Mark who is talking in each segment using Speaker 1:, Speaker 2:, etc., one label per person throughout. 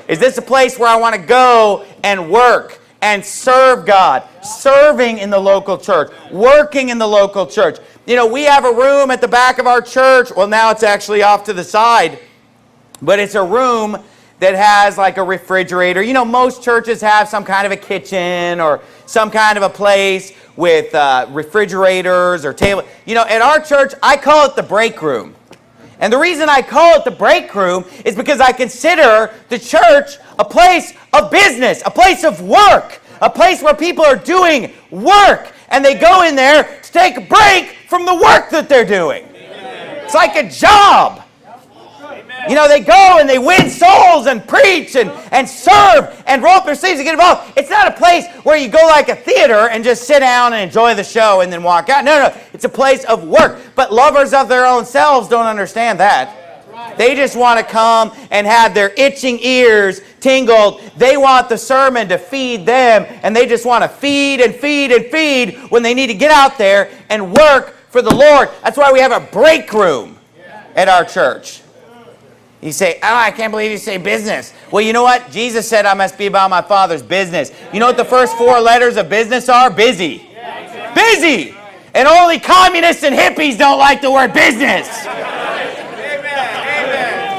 Speaker 1: Is this a place where I want to go and work and serve God? Serving in the local church, working in the local church. You know, we have a room at the back of our church. Well, now it's actually off to the side, but it's a room that has like a refrigerator. You know, most churches have some kind of a kitchen or some kind of a place with refrigerators or table. You know, at our church, I call it the break room. And the reason I call it the break room is because I consider the church a place of business, a place of work, a place where people are doing work, and they go in there to take a break from the work that they're doing. It's like a job. You know, they go and they win souls and preach and serve and roll up their sleeves and get involved. It's not a place where you go like a theater and just sit down and enjoy the show and then walk out. No. It's a place of work. But lovers of their own selves don't understand that. They just want to come and have their itching ears tingled. They want the sermon to feed them, and they just want to feed and feed and feed when they need to get out there and work for the Lord. That's why we have a break room at our church. You say, oh, I can't believe you say business. Well, you know what? Jesus said I must be about my Father's business. You know what the first 4 letters of business are? Busy. Busy. And only communists and hippies don't like the word business.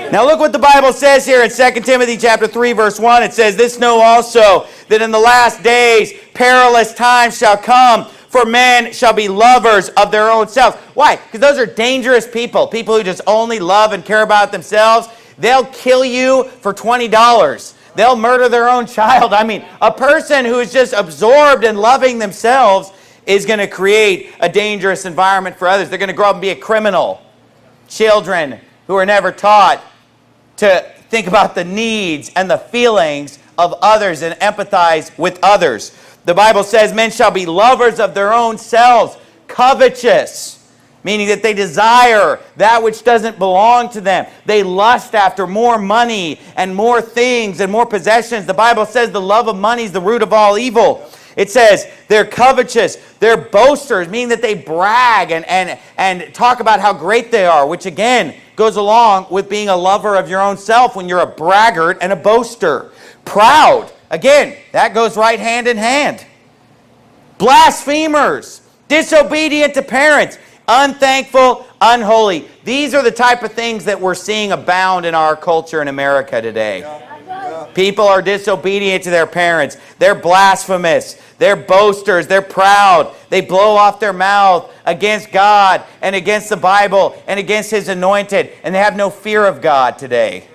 Speaker 1: Now look what the Bible says here in 2 Timothy chapter 3, verse 1. It says, this know also that in the last days perilous times shall come, for men shall be lovers of their own selves. Why? Because those are dangerous people. People who just only love and care about themselves. They'll kill you for $20. They'll murder their own child. I mean, a person who is just absorbed in loving themselves is going to create a dangerous environment for others. They're going to grow up and be a criminal. Children who are never taught to think about the needs and the feelings of others and empathize with others. The Bible says men shall be lovers of their own selves, covetous, meaning that they desire that which doesn't belong to them. They lust after more money and more things and more possessions. The Bible says the love of money is the root of all evil. It says they're covetous, they're boasters, meaning that they brag and talk about how great they are, which again goes along with being a lover of your own self when you're a braggart and a boaster. Proud. Again, that goes right hand in hand. Blasphemers, disobedient to parents, unthankful, unholy. These are the type of things that we're seeing abound in our culture in America today. People are disobedient to their parents. They're blasphemous. They're boasters. They're proud. They blow off their mouth against God and against the Bible and against His anointed. And they have no fear of God today.